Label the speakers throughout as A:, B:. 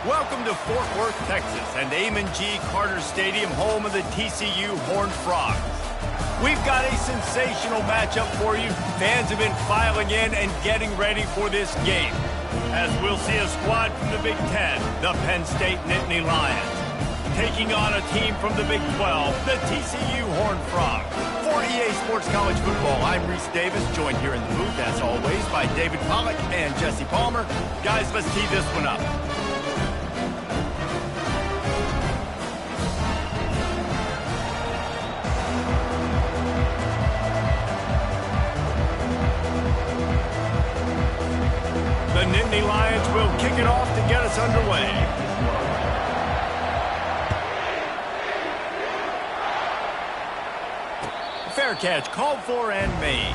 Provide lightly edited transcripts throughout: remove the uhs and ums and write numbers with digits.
A: Welcome to Fort Worth, Texas, and Amon G. Carter Stadium, home of the TCU Horned Frogs. We've got a sensational matchup for you. Fans have been filing in and getting ready for this game, as we'll see a squad from the Big Ten, the Penn State Nittany Lions, taking on a team from the Big 12, the TCU Horned Frogs. For EA Sports College Football, I'm Reese Davis, joined here in the booth, as always, by David Pollack and Jesse Palmer. Guys, let's tee this one up. The Nittany Lions will kick it off to get us underway. Fair catch called for and made.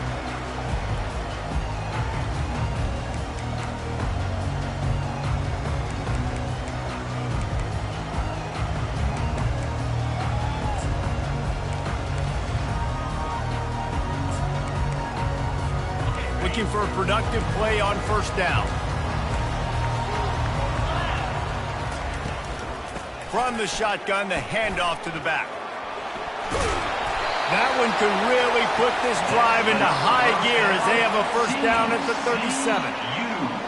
A: Looking for a productive play on first down. From the shotgun, the handoff to the back. That one could really put this drive into high gear as they have a first down at the 37.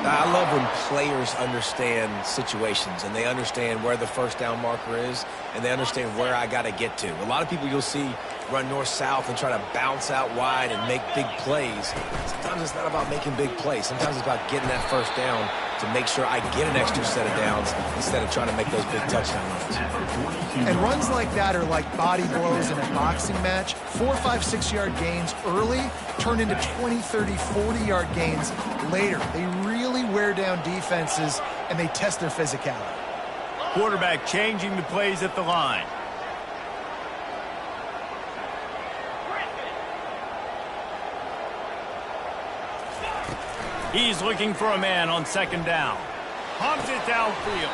B: I love when players understand situations and they understand where the first down marker is and they understand where I got to get to. A lot of people you'll see run north-south and try to bounce out wide and make big plays. Sometimes it's not about making big plays. Sometimes it's about getting that first down to make sure I get an extra set of downs instead of trying to make those big touchdown runs.
C: And runs like that are like body blows in a boxing match. 4, 5, 6-yard gains early turn into 20, 30, 40-yard gains later. They really wear down defenses and they test their physicality.
A: Quarterback changing the plays at the line. He's looking for a man on second down. Pumps it downfield.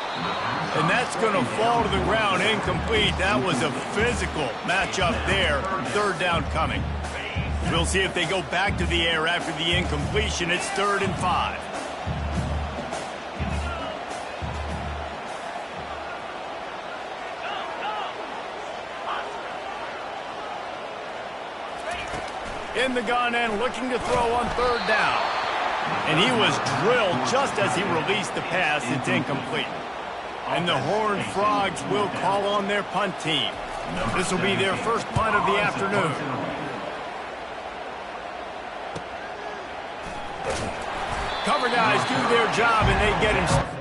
A: And that's going to fall to the ground incomplete. That was a physical matchup there. Third down coming. We'll see if they go back to the air after the incompletion. It's 3rd and 5. In the gun and looking to throw on 3rd down. And he was drilled just as he released the pass. It's incomplete. And the Horned Frogs will call on their punt team. This will be their first punt of the afternoon. Cover guys do their job and they get him.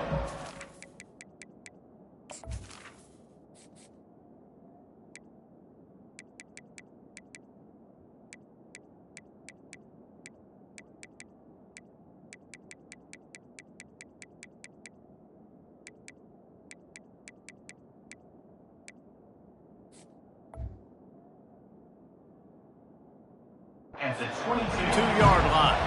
A: At the 22-yard line.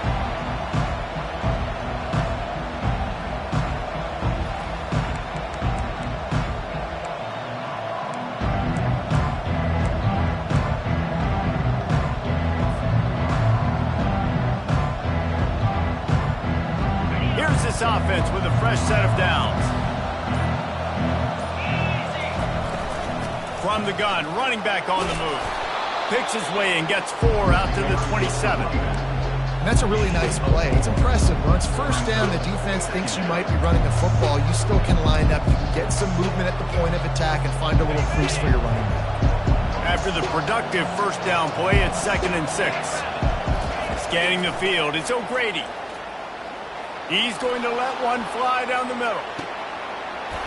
A: Here's this offense with a fresh set of downs. From the gun, running back on the move. Picks his way and gets 4 out to the 27.
C: And that's a really nice play. It's impressive. Once first down, the defense thinks you might be running the football. You still can line up. You can get some movement at the point of attack and find a little crease for your running back.
A: After the productive first down play, it's 2nd and 6. Scanning the field, it's O'Grady. He's going to let one fly down the middle.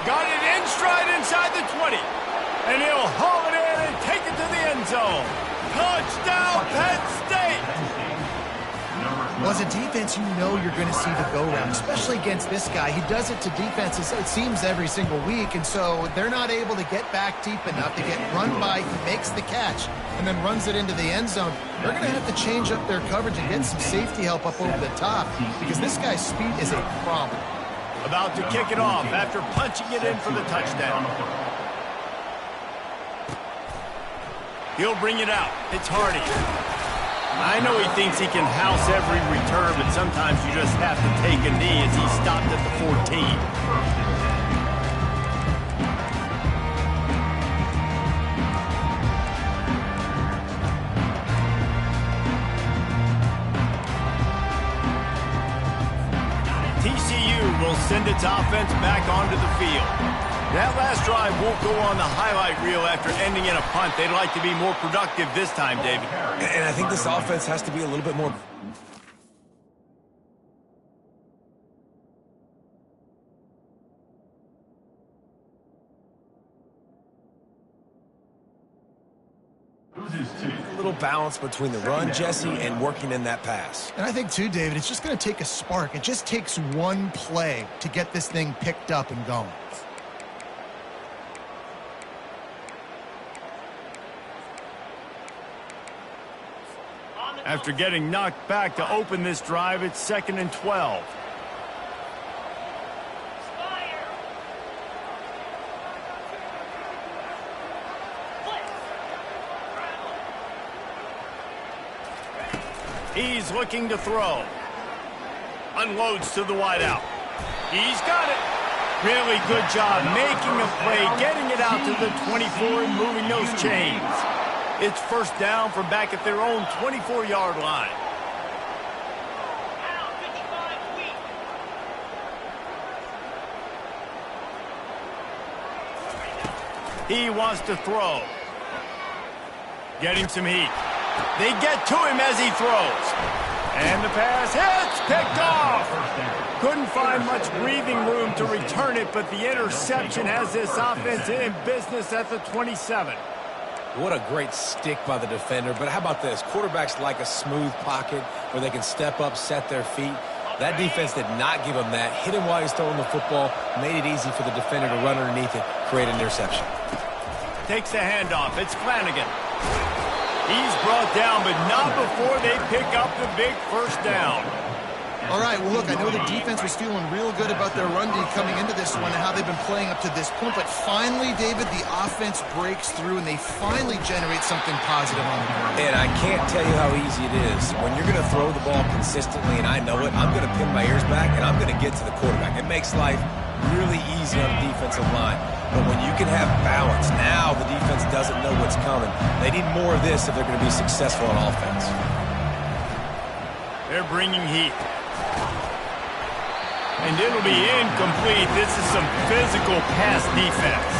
A: Got it in stride inside the 20. And he'll haul it in and take it to the end zone. Touchdown, Penn State!
C: Well, as a defense, you know you're going to see the go-round, especially against this guy. He does it to defenses, it seems, every single week, and so they're not able to get back deep enough to get run by. He makes the catch and then runs it into the end zone. They're going to have to change up their coverage and get some safety help up over the top because this guy's speed is a problem.
A: About to kick it off after punching it in for the touchdown. He'll bring it out. It's Hardy. I know he thinks he can house every return, but sometimes you just have to take a knee as he stopped at the 14. its offense back onto the field. That last drive won't go on the highlight reel after ending in a punt. They'd like to be more productive this time, David.
B: And I think this offense has to be a little bit more... A little balance between the run, Jesse, and working in that pass.
C: And I think, too, David, it's just going to take a spark. It just takes one play to get this thing picked up and going.
A: After getting knocked back to open this drive, it's 2nd and 12. He's looking to throw. Unloads to the wideout. He's got it. Really good job making a play, getting it out to the 24 and moving those chains. It's first down from back at their own 24-yard line. He wants to throw. Getting some heat. They get to him as he throws. And the pass hits, picked off. Couldn't find much breathing room to return it, but the interception has this offense in business at the 27.
B: What a great stick by the defender. But how about this? Quarterbacks like a smooth pocket where they can step up, set their feet. That defense did not give him that. Hit him while he's throwing the football. Made it easy for the defender to run underneath it, create an interception.
A: Takes the handoff. It's Flanagan. He's brought down, but not before they pick up the big first down.
C: All right, well, look, I know the defense was feeling real good about their run D coming into this one and how they've been playing up to this point, but finally, David, the offense breaks through and they finally generate something positive on the ground.
B: And I can't tell you how easy it is. When you're going to throw the ball consistently, and I know it, I'm going to pin my ears back and I'm going to get to the quarterback. It makes life really easy on the defensive line. But when you can have balance, now the defense doesn't know what's coming. They need more of this if they're going to be successful on offense.
A: They're bringing heat. And it'll be incomplete. This is some physical pass defense.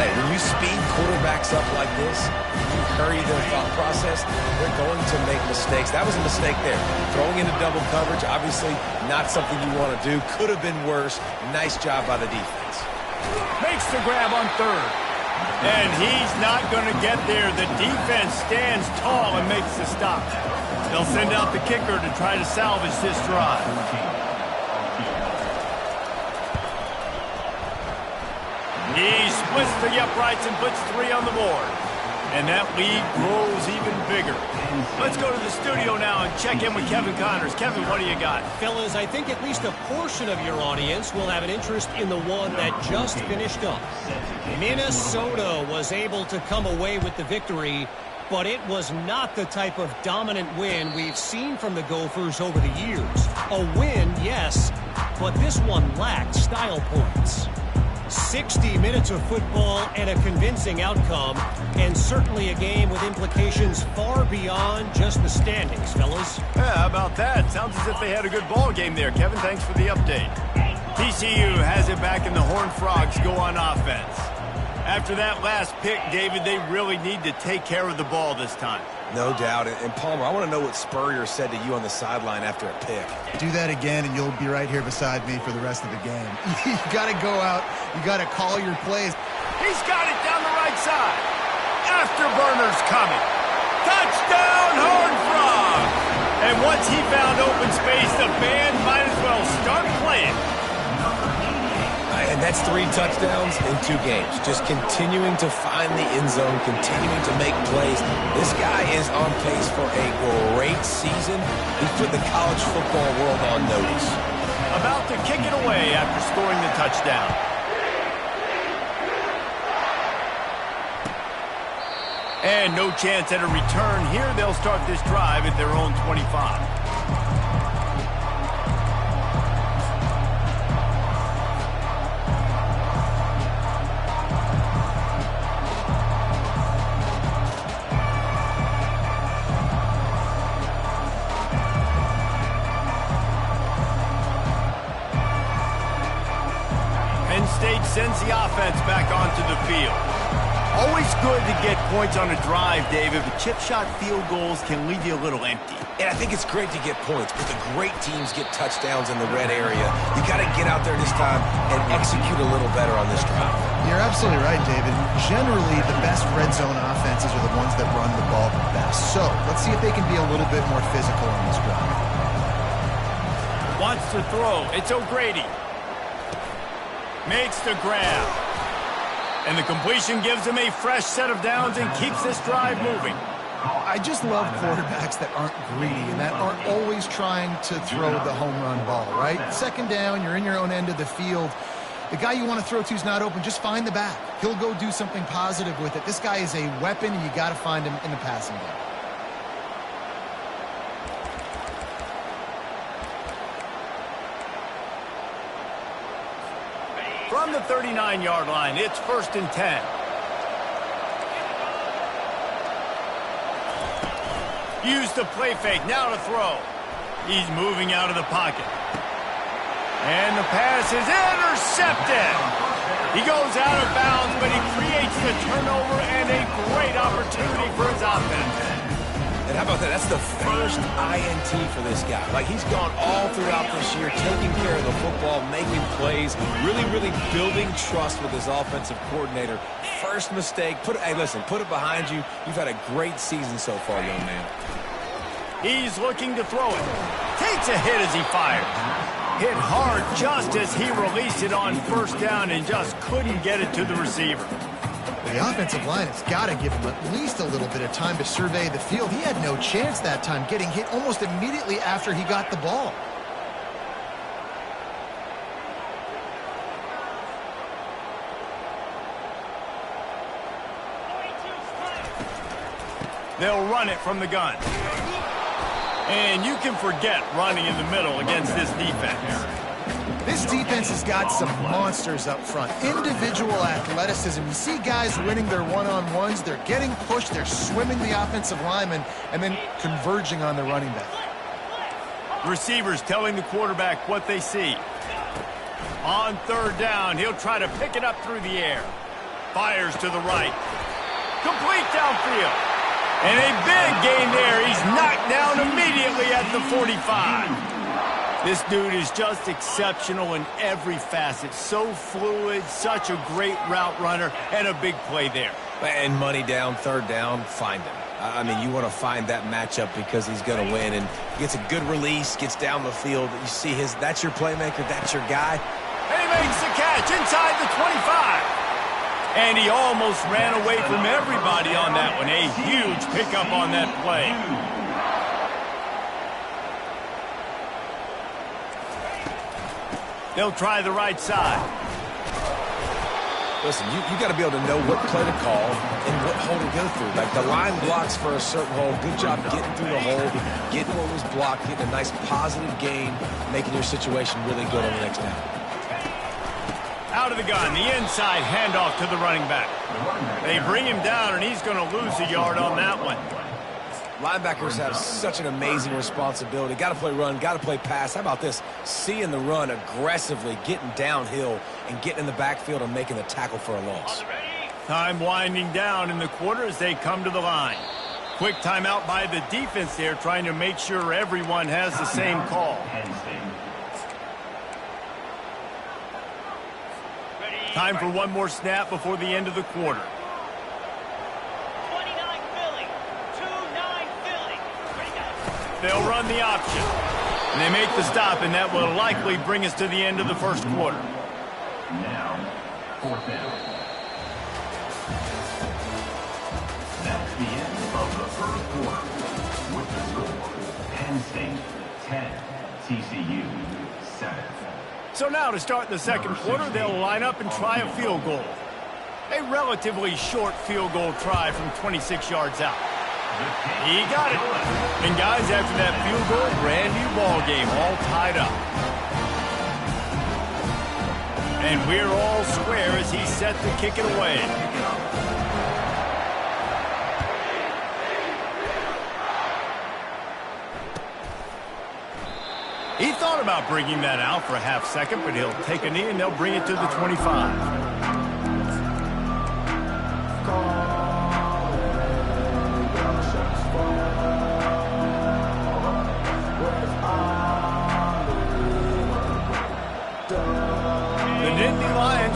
B: Hey, when you speed quarterbacks up like this, you hurry their thought process, they're going to make mistakes. That was a mistake there. Throwing into double coverage, obviously not something you want to do. Could have been worse. Nice job by the defense.
A: Makes the grab on third. And he's not going to get there. The defense stands tall and makes the stop. They'll send out the kicker to try to salvage this drive. He splits the uprights and puts 3 on the board. And that lead grows even bigger. Let's go to the studio now and check in with Kevin Connors. Kevin, what do you got?
D: Fellas, I think at least a portion of your audience will have an interest in the one that just finished up. Minnesota was able to come away with the victory, but it was not the type of dominant win we've seen from the Gophers over the years. A win, yes, but this one lacked style points. 60 minutes of football and a convincing outcome, and certainly a game with implications far beyond just the standings, fellas.
A: Yeah, how about that? Sounds as if they had a good ball game there. Kevin, thanks for the update. TCU has it back and the Horned Frogs go on offense. After that last pick, David, they really need to take care of the ball this time.
B: No doubt. And Palmer, I want to know what Spurrier said to you on the sideline after a pick.
C: Do that again, and you'll be right here beside me for the rest of the game. You got to go out. You got to call your plays.
A: He's got it down the right side. Afterburner's coming. Touchdown, Horned Frogs! And once he found open space, the band might as well start playing.
B: And that's 3 touchdowns in 2 games. Just continuing to find the end zone, continuing to make plays. This guy is on pace for a great season. He put the college football world on notice.
A: About to kick it away after scoring the touchdown. And no chance at a return here. They'll start this drive at their own 25. Penn State sends the offense back onto the field. Always good to get points on a drive, David, but chip shot field goals can leave you a little empty.
B: And I think it's great to get points, but the great teams get touchdowns in the red area. You got to get out there this time and execute a little better on this drive.
C: You're absolutely right, David. Generally, the best red zone offenses are the ones that run the ball the best. So let's see if they can be a little bit more physical on this drive.
A: Wants to throw. It's O'Grady. Makes the grab. And the completion gives him a fresh set of downs and keeps this drive moving.
C: I just love quarterbacks that aren't greedy and that aren't always trying to throw the home run ball, right? Second down, you're in your own end of the field. The guy you want to throw to is not open. Just find the back. He'll go do something positive with it. This guy is a weapon, and you got to find him in the passing game.
A: From the 39-yard line, it's 1st and 10. Use the play fake, now to throw. He's moving out of the pocket. And the pass is intercepted. He goes out of bounds, but he creates the turnover and a great opportunity for his offense.
B: And how about that? That's the first INT for this guy. Like, he's gone all throughout this year, taking care of the football, making plays, really building trust with his offensive coordinator. First mistake. Hey, listen, put it behind you. You've had a great season so far, young man.
A: He's looking to throw it. Takes a hit as he fires. Hit hard just as he released it on 1st down and just couldn't get it to the receiver.
C: The offensive line has got to give him at least a little bit of time to survey the field. He had no chance that time, getting hit almost immediately after he got the ball.
A: They'll run it from the gun. And you can forget running in the middle against this defense.
C: This defense has got some monsters up front. Individual athleticism. You see guys winning their one-on-ones. They're getting pushed. They're swimming the offensive lineman and then converging on the running back.
A: Receivers telling the quarterback what they see. On 3rd down, he'll try to pick it up through the air. Fires to the right. Complete downfield. And a big gain there. He's knocked down immediately at the 45. This dude is just exceptional in every facet. So fluid, such a great route runner, and a big play there.
B: And money down, 3rd down, find him. I mean, you want to find that matchup because he's going to win. And gets a good release, gets down the field. You see that's your playmaker, that's your guy.
A: And he makes the catch inside the 25. And he almost ran away from everybody on that one. A huge pickup on that play. They'll try the right side.
B: Listen, you got to be able to know what play to call and what hole to go through. Like, the line blocks for a certain hole. Good job getting through the hole, getting what was blocked, getting a nice positive gain, making your situation really good on the next down.
A: Out of the gun, the inside handoff to the running back. They bring him down, and he's going to lose a yard on that one.
B: Linebackers have such an amazing responsibility. Got to play run, got to play pass. How about this? Seeing the run aggressively, getting downhill, and getting in the backfield and making the tackle for a loss.
A: Time winding down in the quarter as they come to the line. Quick timeout by the defense there, trying to make sure everyone has the same call. Time for one more snap before the end of the quarter.
E: 29 Philly. 2-9 Philly.
A: They'll run the option. And they make the stop, and that will likely bring us to the end of the 1st quarter.
F: Now, 4th down. That's the end of the 1st quarter. With the score, Penn State 10, TCU 7.
A: So now to start the 2nd quarter, they'll line up and try a field goal. A relatively short field goal try from 26 yards out. He got it. And guys, after that field goal, brand new ball game, all tied up. And we're all square as he's set to kick it away. He thought about bringing that out for a half second, but he'll take a knee and they'll bring it to the 25.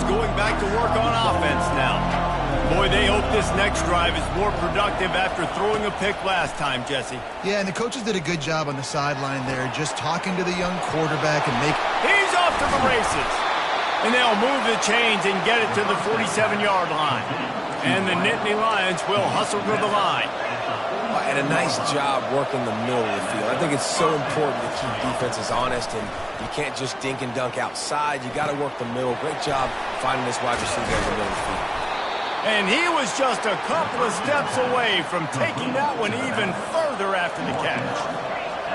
A: Going back to work on offense now. Boy, they hope this next drive is more productive after throwing a pick last time, Jesse.
C: Yeah, and the coaches did a good job on the sideline there, just talking to the young quarterback and make...
A: He's off to the races. And they'll move the chains and get it to the 47-yard line. And the Nittany Lions will hustle to the line.
B: And a nice job working the middle of the field. I think it's so important to keep defenses honest, and you can't just dink and dunk outside. You got to work the middle. Great job finding this wide receiver in the middle of the field.
A: And he was just a couple of steps away from taking that one even further after the catch.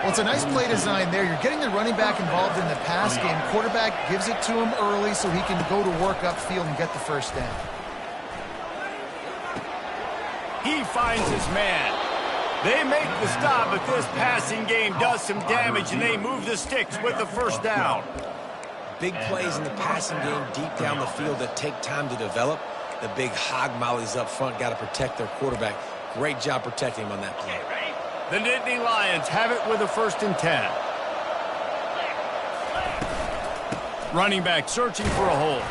C: Well, it's a nice play design there. You're getting the running back involved in the pass game. Quarterback gives it to him early so he can go to work upfield and get the first down.
A: He finds his man. They make the stop, but this passing game does some damage, and they move the sticks with the first down.
B: Big plays in the passing game deep down the field that take time to develop. The big hog mollies up front got to protect their quarterback. Great job protecting him on that play.
A: The Nittany Lions have it with a 1st and 10. Running back searching for a hole.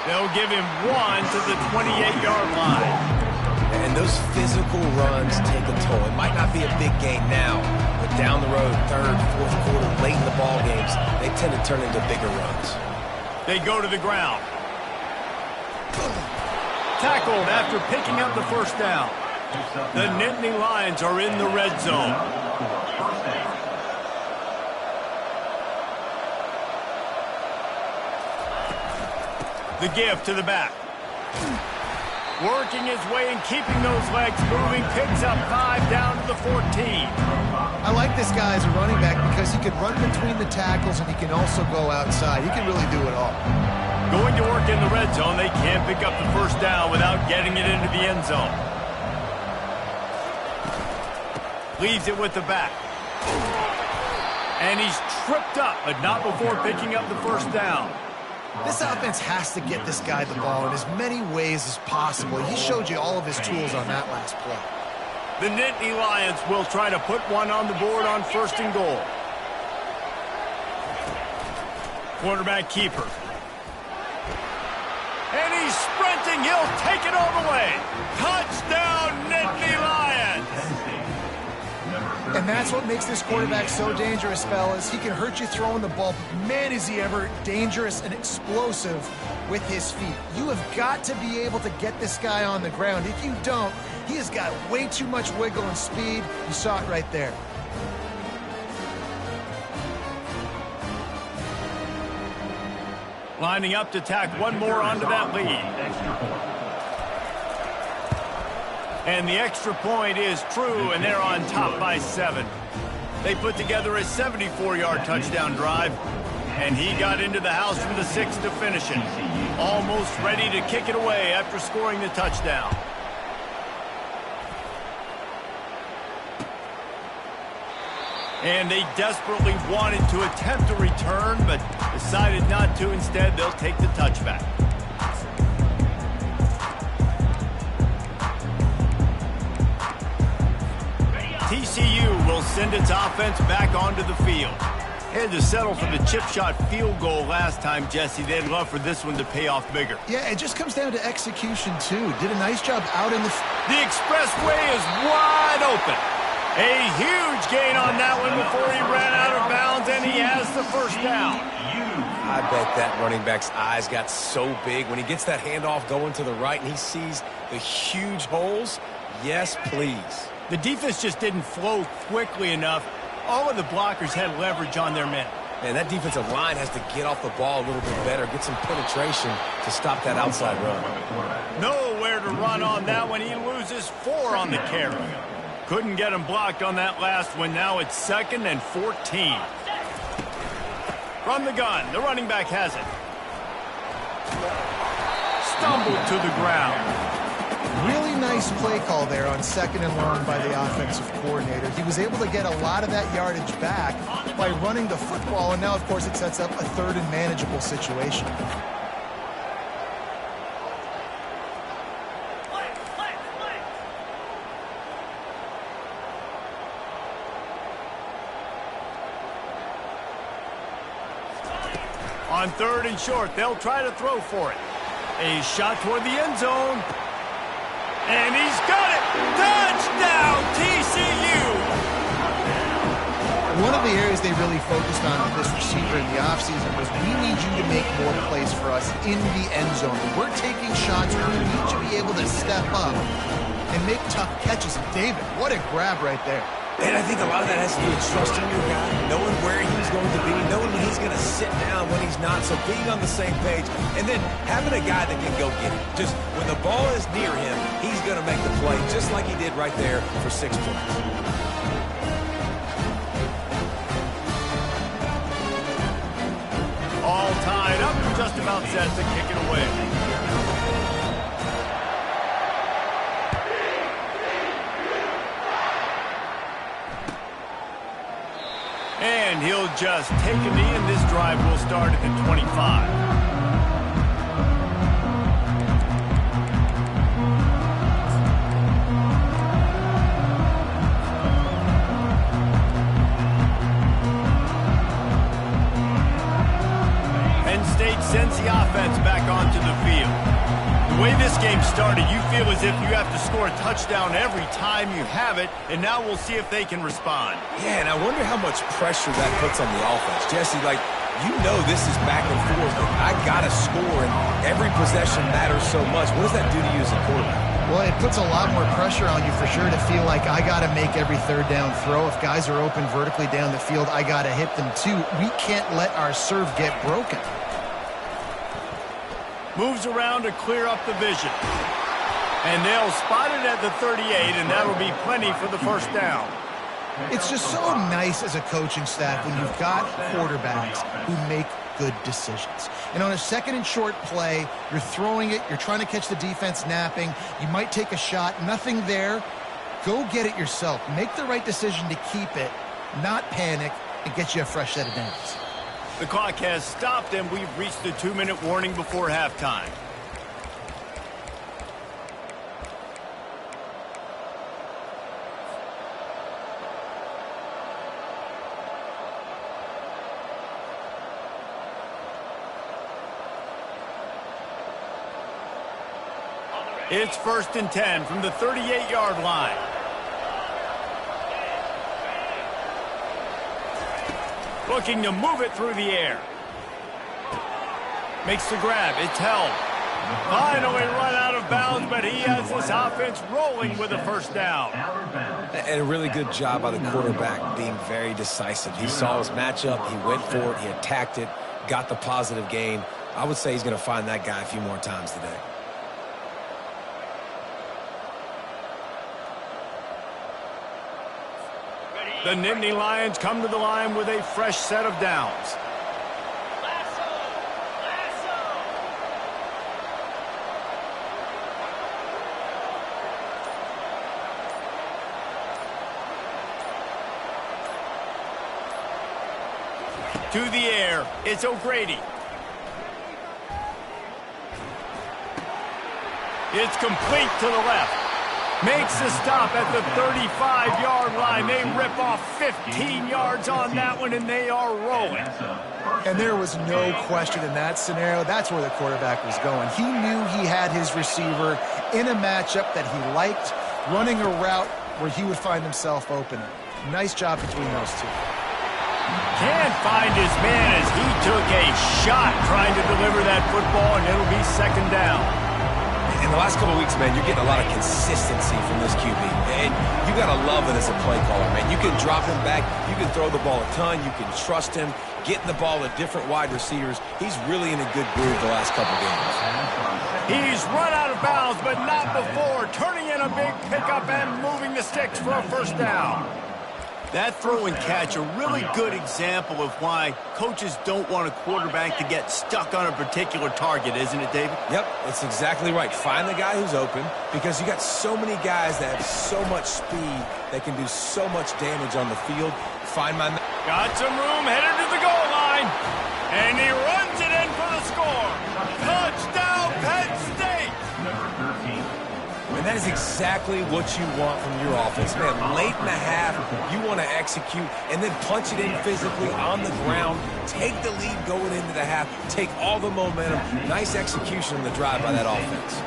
A: They'll give him one to the 28-yard line.
B: And those physical runs take a toll. It might not be a big game now, but down the road, 3rd, 4th quarter, late in the ball games, they tend to turn into bigger runs.
A: They go to the ground. Tackled after picking up the first down. The Nittany Lions are in the red zone. The give to the back. Working his way and keeping those legs moving. Picks up 5 down to the 14.
C: I like this guy as a running back because he can run between the tackles and he can also go outside. He can really do it all.
A: Going to work in the red zone. They can't pick up the first down without getting it into the end zone. Leaves it with the back. And he's tripped up, but not before picking up the first down.
C: This offense has to get this guy the ball in as many ways as possible. He showed you all of his tools on that last play.
A: The Nittany Lions will try to put one on the board on 1st and goal. Quarterback keeper. And he's sprinting. He'll take it all the way. Touchdown, Nittany Lions.
C: And that's what makes this quarterback so dangerous, fellas. He can hurt you throwing the ball, but man, is he ever dangerous and explosive with his feet. You have got to be able to get this guy on the ground. If you don't, he has got way too much wiggle and speed. You saw it right there.
A: Lining up to tack one more onto that lead. And the extra point is true, and they're on top by 7. They put together a 74-yard touchdown drive, and he got into the house from the 6 to finish it. Almost ready to kick it away after scoring the touchdown. And they desperately wanted to attempt a return, but decided not to. Instead, they'll take the touchback. TCU will send its offense back onto the field. Had to settle for the chip shot field goal last time, Jesse. They'd love for this one to pay off bigger.
C: Yeah, it just comes down to execution, too. Did a nice job out in the...
A: The expressway is wide open. A huge gain on that one before he ran out of bounds, and he has the first down.
B: I bet that running back's eyes got so big when he gets that handoff going to the right and he sees the huge holes. Yes, please.
A: The defense just didn't flow quickly enough. All of the blockers had leverage on their men.
B: Man, that defensive line has to get off the ball a little bit better, get some penetration to stop that outside run.
A: Nowhere to run on that one. He loses 4 on the carry. Couldn't get him blocked on that last one. Now it's 2nd and 14. From the gun, the running back has it. Stumbled to the ground.
C: Really nice play call there on 2nd and long by the offensive coordinator. He was able to get a lot of that yardage back by running the football, and now, of course, it sets up a 3rd and manageable situation.
A: On 3rd and short, they'll try to throw for it. A shot toward the end zone. And he's got it! Touchdown, TCU!
C: One of the areas they really focused on with this receiver in the offseason was, we need you to make more plays for us in the end zone. We're taking shots where we need you to be able to step up and make tough catches. David, what a grab right there.
B: And I think a lot of that has to do with trusting your guy, knowing where he's going to be, knowing when he's going to sit down, when he's not, so being on the same page, and then having a guy that can go get it. Just when the ball is near him, he's going to make the play, just like he did right there for 6 points.
A: All tied up, just about set to kick it away. And he'll just take a knee, and this drive will start at the 25. Penn State sends the offense back onto the field. The way this game started, you feel as if you have to score a touchdown every time you have it, and now we'll see if they can respond.
B: Yeah, and I wonder how much pressure that puts on the offense. Jesse, like, you know this is back and forth. I got to score, and every possession matters so much. What does that do to you as a quarterback?
C: Well, it puts a lot more pressure on you for sure to feel like I got to make every 3rd down throw. If guys are open vertically down the field, I got to hit them too. We can't let our serve get broken.
A: Moves around to clear up the vision. And they'll spot it at the 38, and that'll be plenty for the 1st down.
C: It's just so nice as a coaching staff when you've got quarterbacks who make good decisions. And on a 2nd and short play, you're throwing it, you're trying to catch the defense napping, you might take a shot, nothing there. Go get it yourself. Make the right decision to keep it, not panic, and get you a fresh set of downs.
A: The clock has stopped, and we've reached the 2-minute warning before halftime. It's 1st and 10 from the 38-yard line. Looking to move it through the air. Makes the grab. It's held. Finally run out of bounds, but he has this offense rolling with a 1st down.
B: And a really good job by the quarterback being very decisive. He saw his matchup. He went for it. He attacked it. Got the positive gain. I would say he's going to find that guy a few more times today.
A: The Nittany Lions come to the line with a fresh set of downs.
E: Lasso! Lasso!
A: To the air, it's O'Grady. It's complete to the left. Makes the stop at the 35-yard line. They rip off 15 yards on that one, and they are rolling.
C: And there was no question in that scenario. That's where the quarterback was going. He knew he had his receiver in a matchup that he liked, running a route where he would find himself open. Nice job between those two.
A: Can't find his man as he took a shot trying to deliver that football, and it'll be 2nd down.
B: In the last couple of weeks, man, you're getting a lot of consistency from this QB. And you got to love it as a play caller, man. You can drop him back. You can throw the ball a ton. You can trust him. Getting the ball to different wide receivers. He's really in a good groove the last couple games.
A: He's run out of bounds, but not before. Turning in a big pickup and moving the sticks for a 1st down. That throw and catch, a really good example of why coaches don't want a quarterback to get stuck on a particular target, isn't it, David?
B: Yep, it's exactly right. Find the guy who's open, because you got so many guys that have so much speed that can do so much damage on the field. Find my...
A: Got some room, headed to the goal line. And he runs it in for the score. Touchdown, Penn State!
F: Number 13.
B: And that is exactly what you want from your offense. Man, late in the half, you want to execute and then punch it in physically on the ground. Take the lead going into the half. Take all the momentum. Nice execution on the drive by that offense.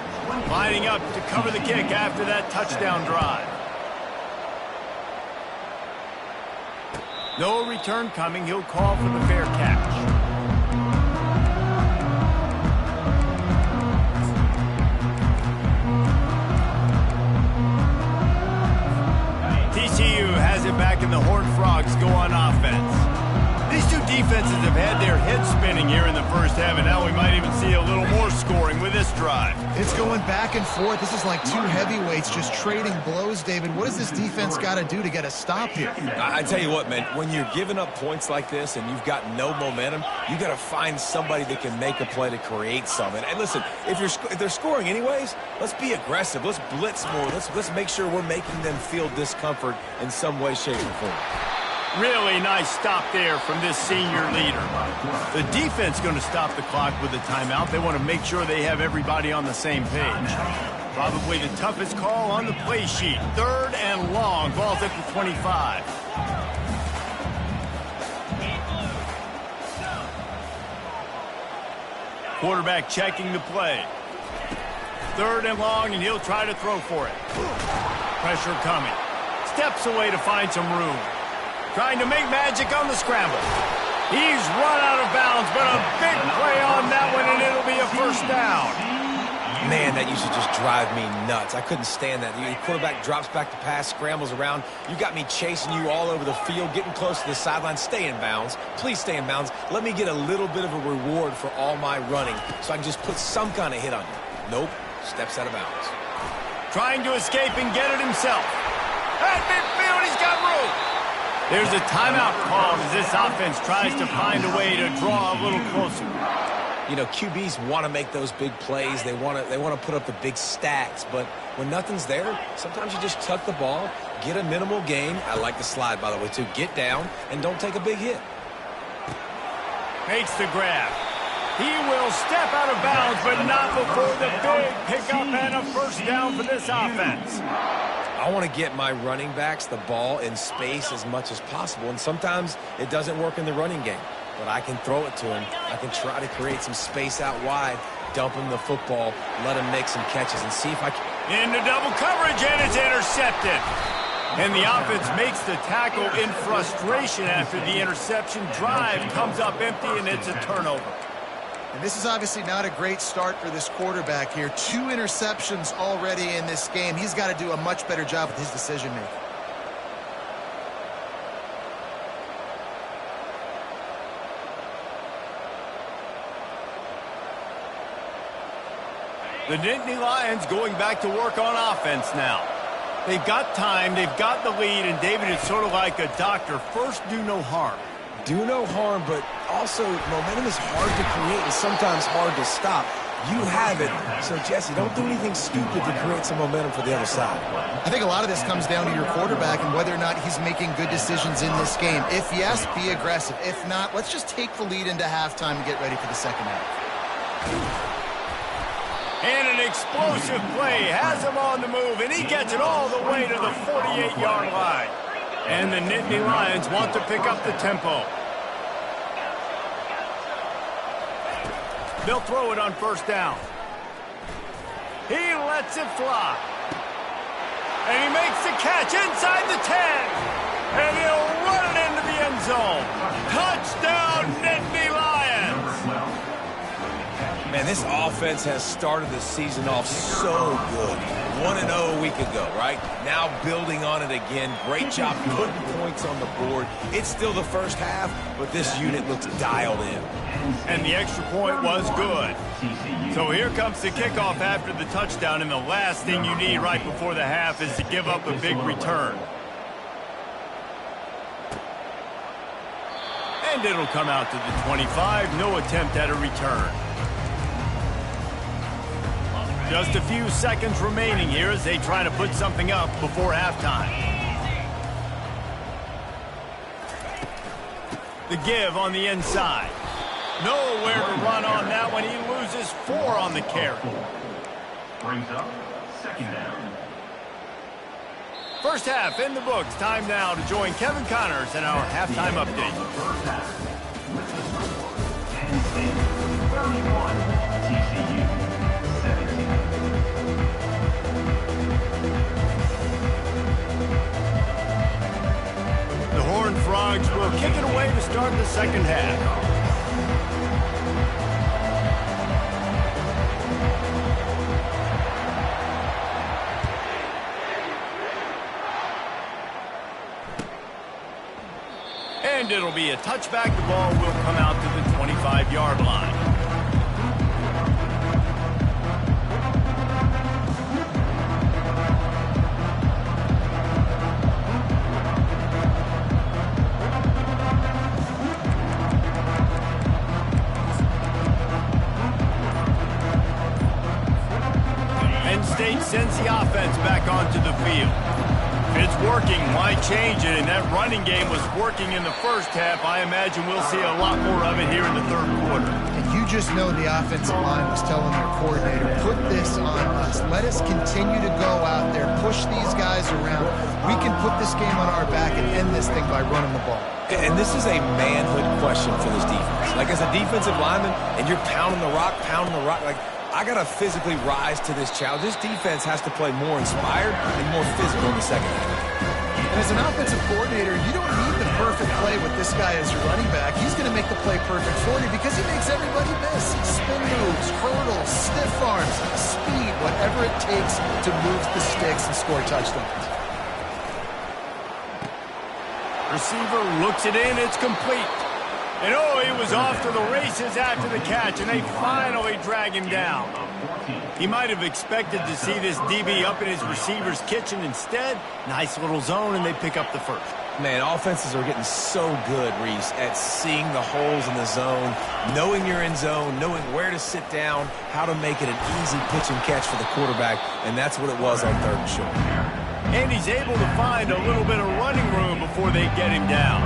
A: Lining up to cover the kick after that touchdown drive. No return coming. He'll call for the fair catch. TCU has it back, and the Horned Frogs go on offense. These two defenses have had their heads spinning here in the first half, and now we might even see a little more scoring with this drive.
C: It's going back and forth. This is like two heavyweights just trading blows, David. What does this defense got to do to get a stop here?
B: I tell you what, man, when you're giving up points like this and you've got no momentum, you got to find somebody that can make a play to create something. And listen, if they're scoring anyways, let's be aggressive. Let's blitz more. Let's make sure we're making them feel discomfort in some way, shape, or form.
A: Really nice stop there from this senior leader. The defense going to stop the clock with a timeout. They want to make sure they have everybody on the same page. Probably the toughest call on the play sheet. 3rd and long. Ball's at the 25. Quarterback checking the play. 3rd and long, and he'll try to throw for it. Pressure coming. Steps away to find some room. Trying to make magic on the scramble. He's run out of bounds, but a big play on that one, and it'll be a first down.
B: Man, that used to just drive me nuts. I couldn't stand that. The quarterback drops back to pass, scrambles around. You got me chasing you all over the field, getting close to the sideline. Stay in bounds. Please stay in bounds. Let me get a little bit of a reward for all my running so I can just put some kind of hit on you. Nope. Steps out of bounds.
A: Trying to escape and get it himself. At midfield, he's got room. There's a timeout called as this offense tries to find a way to draw a little closer.
B: You know, QBs want to make those big plays. They want to put up the big stats. But when nothing's there, sometimes you just tuck the ball, get a minimal gain. I like the slide, by the way, too. Get down and don't take a big hit.
A: Makes the grab. He will step out of bounds, but not before the big pickup and a first down for this offense.
B: I want to get my running backs the ball in space as much as possible, and sometimes it doesn't work in the running game, but I can throw it to him. I can try to create some space out wide, dump him the football, let him make some catches, and see if I can...
A: Into double coverage, and it's intercepted. And the offense makes the tackle in frustration after the interception. Drive comes up empty, and it's a turnover.
C: And this is obviously not a great start for this quarterback here. 2 interceptions already in this game. He's got to do a much better job with his decision-making.
A: The Nittany Lions going back to work on offense now. They've got time, they've got the lead, and David, it's sort of like a doctor. First, do no harm.
B: Do no harm, but also momentum is hard to create and sometimes hard to stop. You have it. So, Jesse, don't do anything stupid to create some momentum for the other side.
C: I think a lot of this comes down to your quarterback and whether or not he's making good decisions in this game. If yes, be aggressive. If not, let's just take the lead into halftime and get ready for the second half.
A: And an explosive play has him on the move, and he gets it all the way to the 48-yard line. And the Nittany Lions want to pick up the tempo. They'll throw it on first down. He lets it fly. And he makes the catch inside the 10. And he'll run it into the end zone. Touchdown, Nittany Lions.
B: Man, this offense has started the season off so good. 1-0 a week ago, right? Now building on it again. Great job putting points on the board. It's still the first half, but this unit looks dialed in.
A: And the extra point was good. So here comes the kickoff after the touchdown, and the last thing you need right before the half is to give up a big return. And it'll come out to the 25. No attempt at a return. Just a few seconds remaining here as they try to put something up before halftime. The give on the inside. Nowhere to run on that one. He loses 4 on the carry.
F: Brings up second down.
A: First half in the books. Time now to join Kevin Connors in our halftime update.
F: First half with the score, Penn State 31, TCU 17.
A: The Horned Frogs will kick it away to start the second half. And it'll be a touchback. The ball will come out to the 25-yard line. Penn State sends the offense back onto the field. If it's working, why change it? And that running game was working in the first half. I imagine we'll see a lot more of it here in the third quarter.
C: And you just know the offensive line was telling their coordinator, put this on us. Let us continue to go out there, push these guys around. We can put this game on our back and end this thing by running the ball.
B: And this is a manhood question for this defense. Like, as a defensive lineman, and you're pounding the rock, like, I got to physically rise to this challenge. This defense has to play more inspired and more physical in the second half.
C: And as an offensive coordinator, you don't need the perfect play with this guy as your running back. He's going to make the play perfect for you because he makes everybody miss. Spin moves, hurdles, stiff arms, speed, whatever it takes to move the sticks and score touchdowns.
A: Receiver looks it in. It's complete. And oh, he was off to the races after the catch, and they finally drag him down. He might have expected to see this DB up in his receiver's kitchen. Instead, nice little zone, and they pick up the first.
B: Man, offenses are getting so good, Reese, at seeing the holes in the zone, knowing you're in zone, knowing where to sit down, how to make it an easy pitch and catch for the quarterback, and that's what it was on third and short.
A: And he's able to find a little bit of running room before they get him down.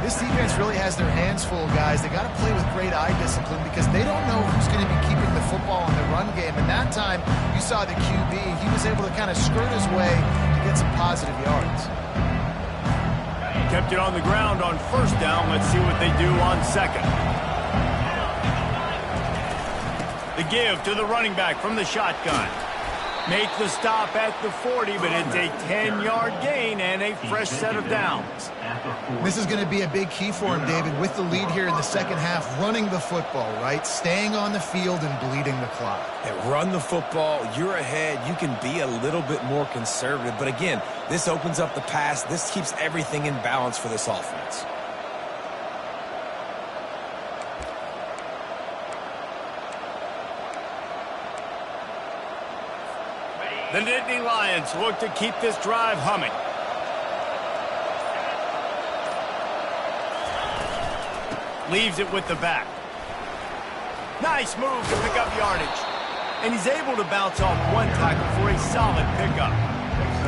C: This defense really has their hands full, guys. They got to play with great eye discipline because they don't know who's going to be keeping the football in the run game. And that time, you saw the QB. He was able to kind of skirt his way to get some positive yards.
A: Kept it on the ground on first down. Let's see what they do on second. The give to the running back from the shotgun. Make the stop at the 40, but it's a 10-yard gain and a fresh set of downs.
C: This is going to be a big key for him, David, with the lead here in the second half, running the football, right? Staying on the field and bleeding the clock.
B: Yeah, run the football. You're ahead. You can be a little bit more conservative. But again, this opens up the pass. This keeps everything in balance for this offense.
A: The Nittany Lions look to keep this drive humming. Leaves it with the back. Nice move to pick up yardage. And he's able to bounce off one tackle for a solid pickup.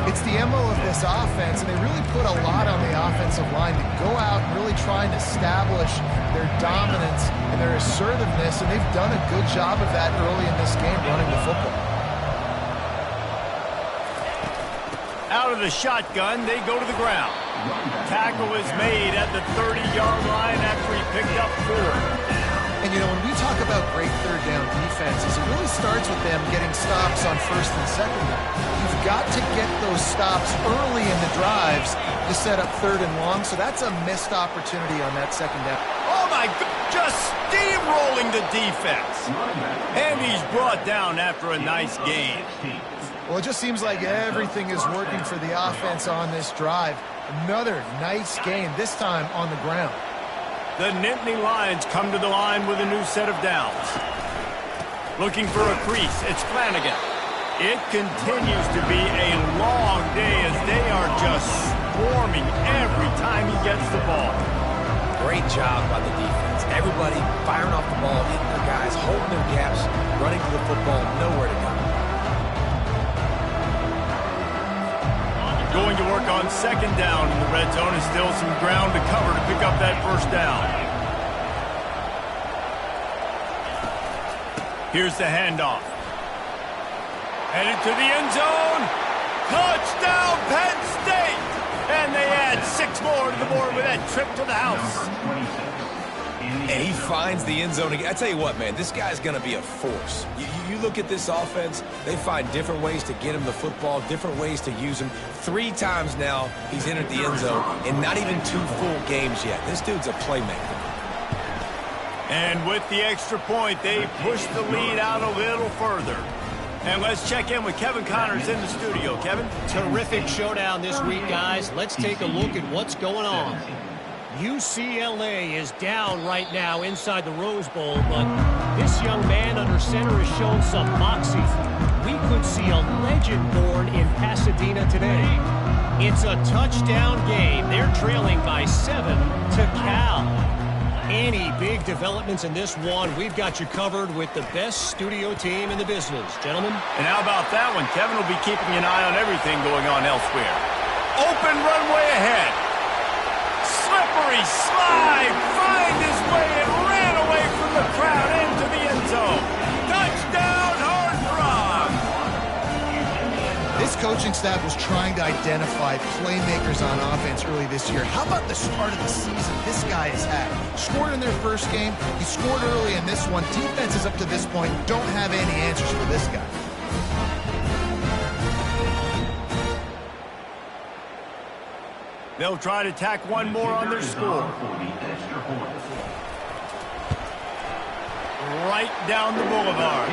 C: It's the MO of this offense, and they really put a lot on the offensive line to go out and really try and establish their dominance and their assertiveness, and they've done a good job of that early in this game running the football.
A: Out of the shotgun, they go to the ground. Tackle is made at the 30-yard line after he picked up 4.
C: And, you know, when we talk about great third down defenses, it really starts with them getting stops on first and second down. You've got to get those stops early in the drives to set up third and long, so that's a missed opportunity on that second down.
A: Oh, my God, just steamrolling the defense. And he's brought down after a nice gain.
C: Well, it just seems like everything is working for the offense on this drive. Another nice game, this time on the ground.
A: The Nittany Lions come to the line with a new set of downs. Looking for a crease, it's Flanagan. It continues to be a long day as they are just swarming every time he gets the ball.
B: Great job by the defense. Everybody firing off the ball, hitting their guys, holding their gaps, running to the football, nowhere to go.
A: Going to work on second down in the red zone, and still some ground to cover to pick up that first down. Here's the handoff. Headed to the end zone. Touchdown, Penn State! And they add 6 more to the board with that trip to the house.
B: And he finds the end zone again. I tell you what, man, this guy's going to be a force. You look at this offense, they find different ways to get him the football, different ways to use him. 3 times now he's entered the end zone, and not even 2 full games yet. This dude's a playmaker.
A: And with the extra point, they push the lead out a little further. And let's check in with Kevin Connors in the studio. Kevin?
D: Terrific showdown this week, guys. Let's take a look at what's going on. UCLA is down right now inside the Rose Bowl, but this young man under center has shown some moxie. We could see a legend born in Pasadena today. It's a touchdown game. They're trailing by 7 to Cal. Any big developments in this one, we've got you covered with the best studio team in the business. Gentlemen?
A: And how about that one? Kevin will be keeping an eye on everything going on elsewhere. Open runway ahead. Slippery slide. Find his way and ran away from the crowd into the end zone. Touchdown, Horned Frogs!
C: This coaching staff was trying to identify playmakers on offense early this year. How about the start of the season this guy has had? Scored in their first game. He scored early in this one. Defenses up to this point don't have any answers for this guy.
A: They'll try to tack one more on their score. Right down the boulevard.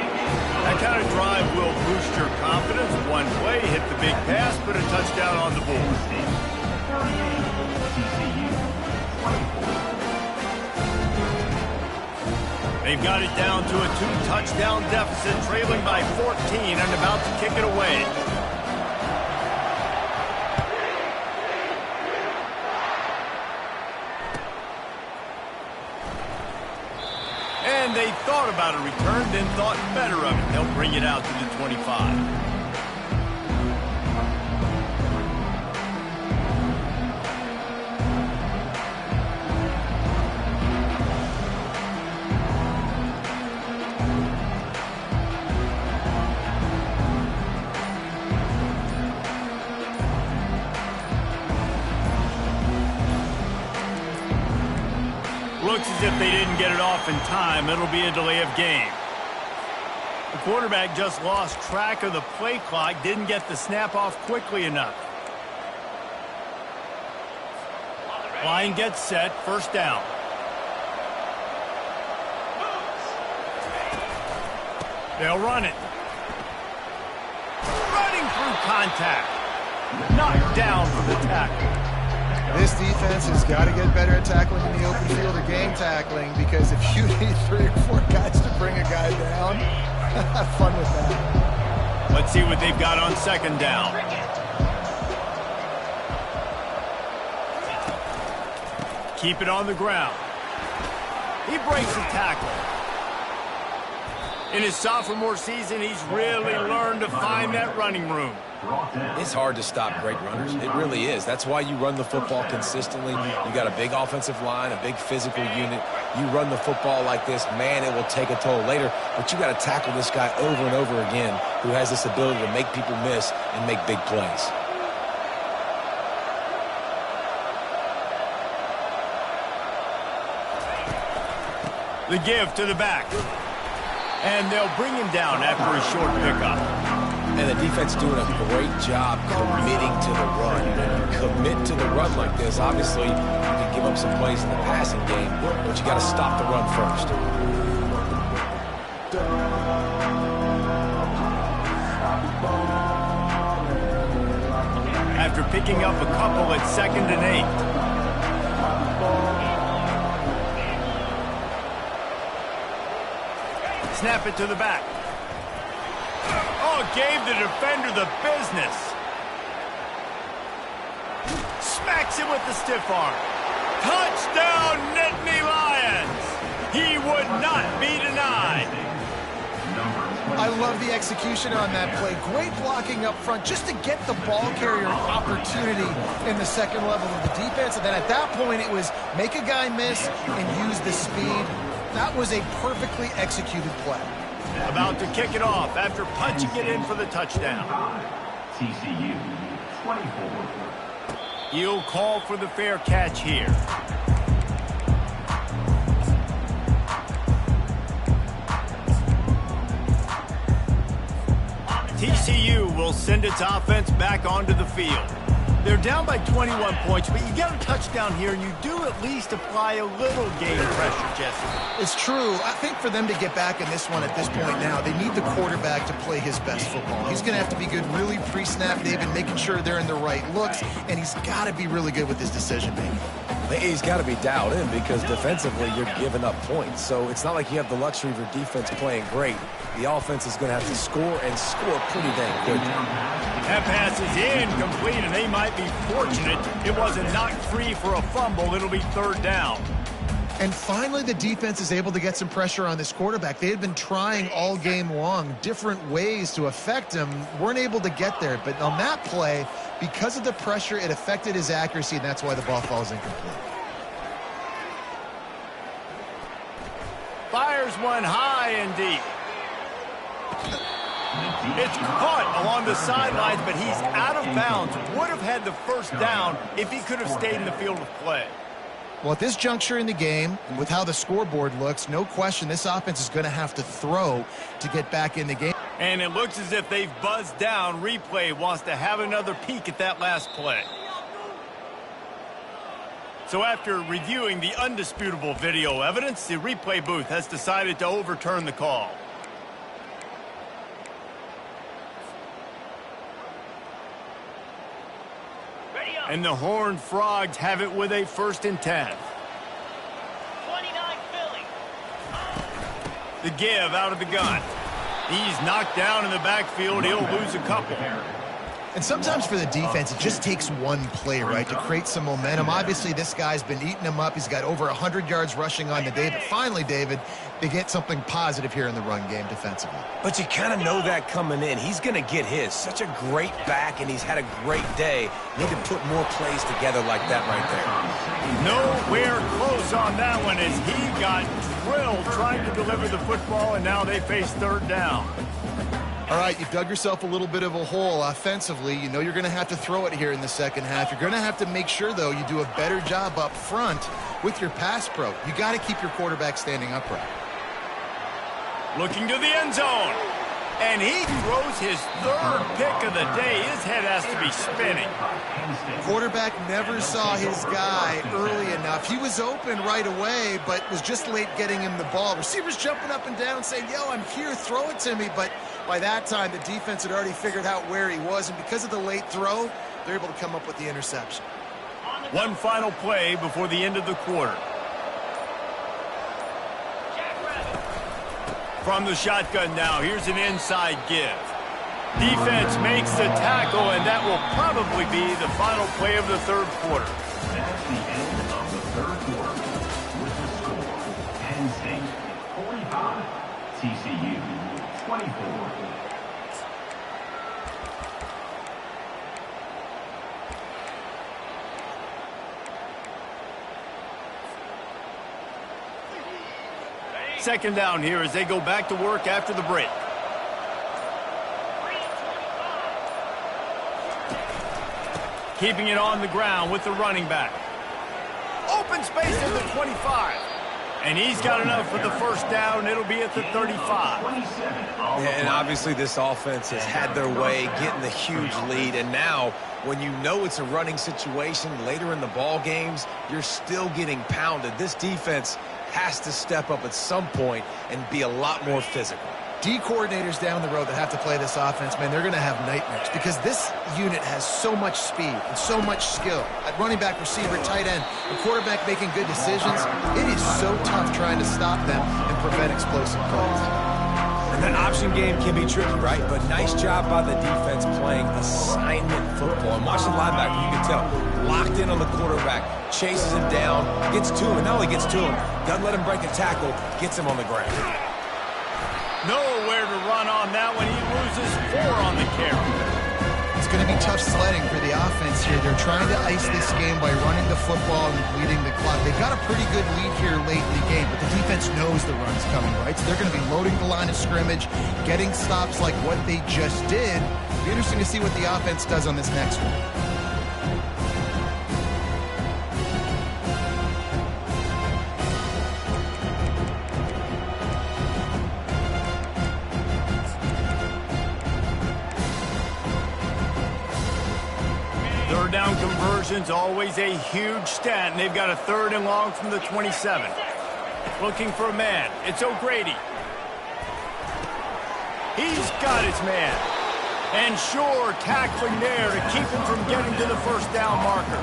A: That kind of drive will boost your confidence. One play, hit the big pass, put a touchdown on the board. They've got it down to a 2-touchdown deficit, trailing by 14 and about to kick it away. And they thought about a return, then thought better of it. They'll bring it out to the 25. Looks as if they didn't get it off in time. It'll be a delay of game. The quarterback just lost track of the play clock, didn't get the snap off quickly enough. Line gets set, first down. They'll run it. Running through contact. Knocked down for the tackle.
C: This defense has got to get better at tackling in the open field or game tackling, because if you need 3 or 4 guys to bring a guy down, have fun with that.
A: Let's see what they've got on second down. Keep it on the ground. He breaks the tackle. In his sophomore season, he's really learned to find that running room.
B: It's hard to stop great runners. It really is. That's why you run the football consistently. You got a big offensive line, a big physical unit. You run the football like this, man, it will take a toll later. But you got to tackle this guy over and over again who has this ability to make people miss and make big plays.
A: The give to the back. And they'll bring him down after a short pickup.
B: And the defense doing a great job committing to the run. When you commit to the run like this, obviously you can give up some plays in the passing game, but you got to stop the run first.
A: After picking up a couple at 2nd and 8. Snap it to the back. Oh, gave the defender the business. Smacks him with the stiff arm. Touchdown, Nittany Lions! He would not be denied.
C: I love the execution on that play. Great blocking up front just to get the ball carrier an opportunity in the second level of the defense. And then at that point, it was make a guy miss and use the speed. That was a perfectly executed play.
A: About to kick it off after punching it in for the touchdown.
F: TCU 24.
A: He'll call for the fair catch here. TCU will send its offense back onto the field. They're down by 21 points, but you get a touchdown here, and you do at least apply a little game pressure, Jesse.
C: It's true. I think for them to get back in this one at this point now, they need the quarterback to play his best football. He's going to have to be good really pre-snap, David, making sure they're in the right looks, and he's got to be really good with his decision-making.
B: He's got to be dialed in because defensively you're giving up points. So it's not like you have the luxury of your defense playing great. The offense is going to have to score and score pretty dang good.
A: That pass is incomplete, and they might be fortunate it wasn't knocked free for a fumble. It'll be third down.
C: And finally, the defense is able to get some pressure on this quarterback. They had been trying all game long different ways to affect him. Weren't able to get there. But on that play, because of the pressure, it affected his accuracy, and that's why the ball falls incomplete.
A: Fires one high and deep. It's caught along the sidelines, but he's out of bounds. Would have had the first down if he could have stayed in the field of play.
C: Well, at this juncture in the game, with how the scoreboard looks, no question this offense is going to have to throw to get back in the game.
A: And it looks as if they've buzzed down. Replay wants to have another peek at that last play. So after reviewing the undisputable video evidence, the replay booth has decided to overturn the call. And the Horned Frogs have it with a 1st and 10.
E: 29 Philly.
A: The give out of the gun. He's knocked down in the backfield. He'll lose a couple.
C: And sometimes for the defense, it just takes one play, right, to create some momentum. Obviously, this guy's been eating him up. He's got over 100 yards rushing on the day. But finally, David, they get something positive here in the run game defensively.
B: But you kind of know that coming in. He's going to get his. Such a great back, and he's had a great day. Need to put more plays together like that right there.
A: Nowhere close on that one as he got drilled trying to deliver the football, and now they face third down.
C: All right, you've dug yourself a little bit of a hole offensively. You know you're going to have to throw it here in the second half. You're going to have to make sure, though, you do a better job up front with your pass pro. You got to keep your quarterback standing upright.
A: Looking to the end zone. And he throws his 3rd pick of the day. His head has to be spinning.
C: Quarterback never saw his guy early enough. He was open right away, but was just late getting him the ball. Receivers jumping up and down saying, yo, I'm here, throw it to me. But by that time, the defense had already figured out where he was. And because of the late throw, they're able to come up with the interception.
A: One final play before the end of the quarter. From the shotgun now, here's an inside give. Defense makes the tackle, and that will probably be the final play of the third quarter.
F: That's the end of the third quarter. With the score, Penn State 45, TCU 24.
A: Second down here as they go back to work after the break. Keeping it on the ground with the running back. Open space at the 25. And he's got enough for the first down. It'll be at the 35.
B: And obviously this offense has had their way, getting the huge lead. And now, when you know it's a running situation later in the ball games, you're still getting pounded. This defense has to step up at some point and be a lot more physical.
C: D coordinators down the road that have to play this offense, man, they're going to have nightmares because this unit has so much speed and so much skill. At running back, receiver, tight end, the quarterback making good decisions, it is so tough trying to stop them and prevent explosive plays.
B: And that option game can be tricky, right? But nice job by the defense playing assignment football. And watching the linebacker, you can tell, locked in on the quarterback, chases him down, gets to him, and not only gets to him, doesn't let him break a tackle, gets him on the ground.
A: Nowhere to run on that one. He loses 4 on the carry.
C: It's going to be tough sledding for the offense here. They're trying to ice this game by running the football and bleeding the clock. They've got a pretty good lead here late in the game, but the defense knows the run's coming, right? So they're going to be loading the line of scrimmage, getting stops like what they just did. It'll be interesting to see what the offense does on this next one.
A: Third down conversions, always a huge stat, and they've got a 3rd and long from the 27. Looking for a man. It's O'Grady. He's got his man. And sure, tackling there to keep him from getting to the first down marker.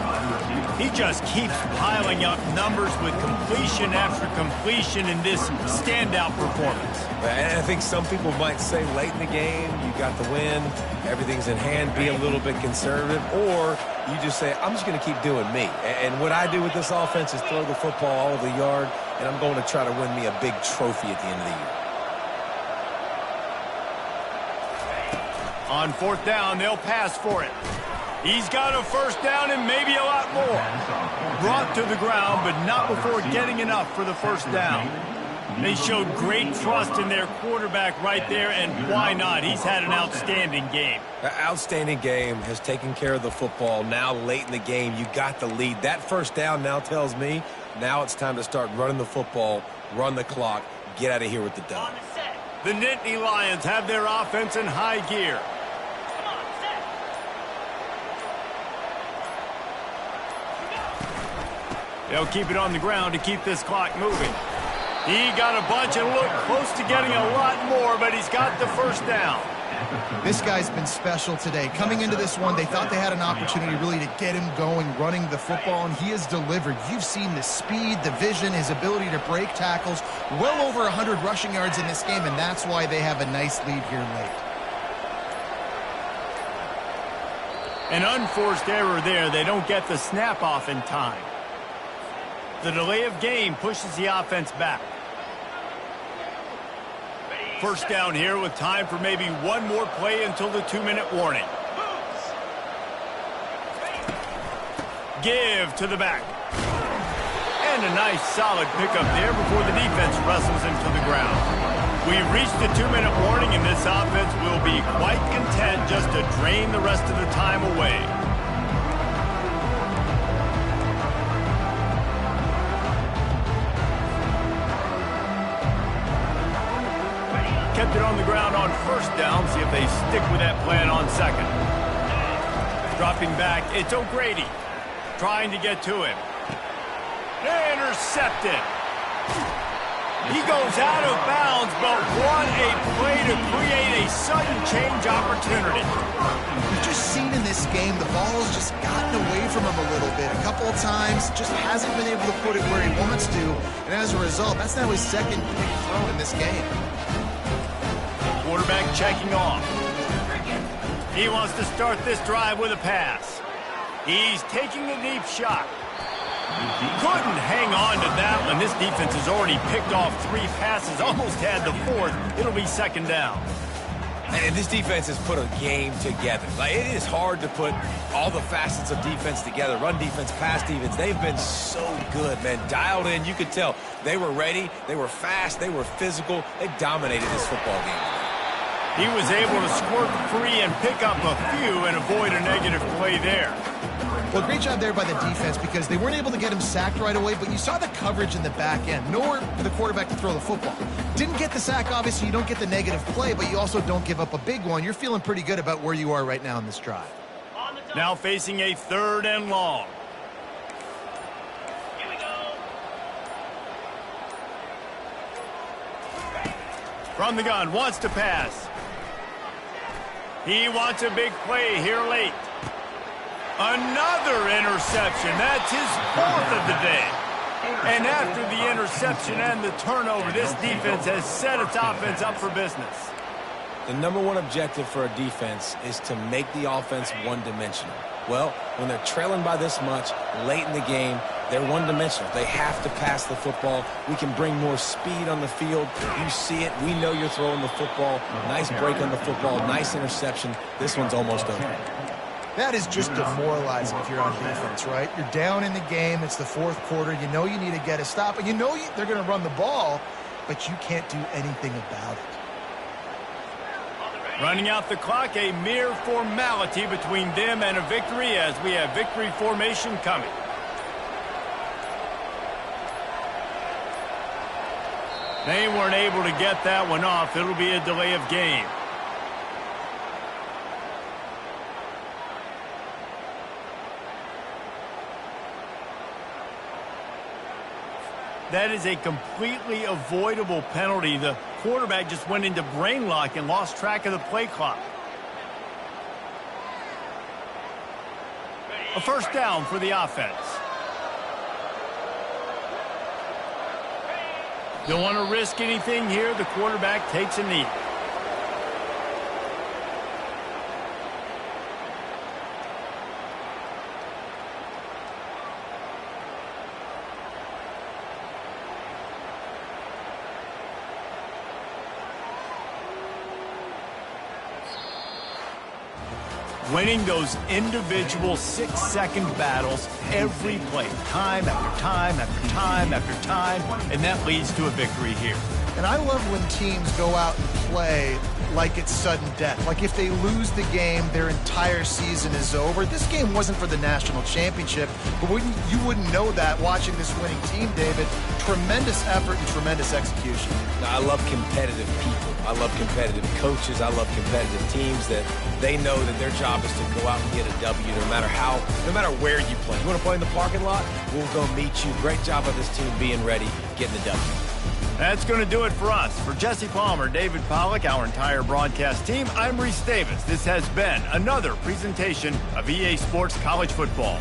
A: He just keeps piling up numbers with completion after completion in this standout performance.
B: And I think some people might say late in the game, you got the win, everything's in hand, be a little bit conservative, or you just say, I'm just going to keep doing me. And what I do with this offense is throw the football all over the yard, and I'm going to try to win me a big trophy at the end of the year.
A: On 4th down, they'll pass for it. He's got a first down and maybe a lot more. Brought to the ground, but not before getting enough for the first down. They showed great trust in their quarterback right there, and why not? He's had an outstanding game.
B: An outstanding game, has taken care of the football. Now late in the game, you got the lead. That first down now tells me now it's time to start running the football, run the clock, get out of here with the dub.
A: The Nittany Lions have their offense in high gear. They'll keep it on the ground to keep this clock moving. He got a bunch and looked close to getting a lot more, but he's got the first down.
C: This guy's been special today. Coming into this one, they thought they had an opportunity really to get him going, running the football, and he has delivered. You've seen the speed, the vision, his ability to break tackles. Well over 100 rushing yards in this game, and that's why they have a nice lead here late.
A: An unforced error there. They don't get the snap off in time. The delay of game pushes the offense back. First down here with time for maybe one more play until the 2-minute warning. Give to the back. And a nice solid pickup there before the defense wrestles him to the ground. We've reached the 2-minute warning, and this offense will be quite content just to drain the rest of the time away. Kept it on the ground on first down. See if they stick with that plan on second. Dropping back, it's O'Grady. Trying to get to him. Intercepted. He goes out of bounds, but what a play to create a sudden change opportunity.
C: We've just seen in this game the ball's just gotten away from him a little bit. A couple of times, just hasn't been able to put it where he wants to. And as a result, that's now his second pick thrown in this game.
A: Quarterback checking off. He wants to start this drive with a pass. He's taking a deep shot. Couldn't hang on to that one. This defense has already picked off 3 passes, almost had the 4th. It'll be second down.
B: And this defense has put a game together. Like, it is hard to put all the facets of defense together. Run defense, pass defense. They've been so good, man. Dialed in. You could tell they were ready. They were fast. They were physical. They dominated this football game.
A: He was able to squirt free and pick up a few and avoid a negative play there.
C: Well, great job there by the defense because they weren't able to get him sacked right away, but you saw the coverage in the back end. Nowhere for the quarterback to throw the football. Didn't get the sack, obviously. You don't get the negative play, but you also don't give up a big one. You're feeling pretty good about where you are right now in this drive.
A: Now facing a 3rd and long.
E: Here we go.
A: From the gun, wants to pass. He wants a big play here late. Another interception. That's his 4th of the day. And after the interception and the turnover, this defense has set its offense up for business.
B: The number one objective for a defense is to make the offense one-dimensional. Well, when they're trailing by this much late in the game, they're one-dimensional. They have to pass the football. We can bring more speed on the field. You see it. We know you're throwing the football. Nice break on the football. Nice interception. This one's almost over.
C: That is just demoralizing if you're on defense, right? You're down in the game. It's the fourth quarter. You know you need to get a stop. And you know they're going to run the ball, but you can't do anything about it.
A: Running out the clock, a mere formality between them and a victory as we have victory formation coming. They weren't able to get that one off. It'll be a delay of game. That is a completely avoidable penalty. The quarterback just went into brain lock and lost track of the play clock. A first down for the offense. Don't want to risk anything here. The quarterback takes a knee. Winning those individual 6-second battles every play, time after time after time after time, and that leads to a victory here.
C: And I love when teams go out and play like it's sudden death. Like if they lose the game, their entire season is over. This game wasn't for the national championship, but you wouldn't know that watching this winning team, David. Tremendous effort and tremendous execution.
B: Now, I love competitive people. I love competitive coaches. I love competitive teams that they know that their job is to go out and get a W no matter where you play. You want to play in the parking lot? We'll go meet you. Great job of this team being ready, getting the W.
A: That's going to do it for us. For Jesse Palmer, David Pollack, our entire broadcast team, I'm Reese Davis. This has been another presentation of EA Sports College Football.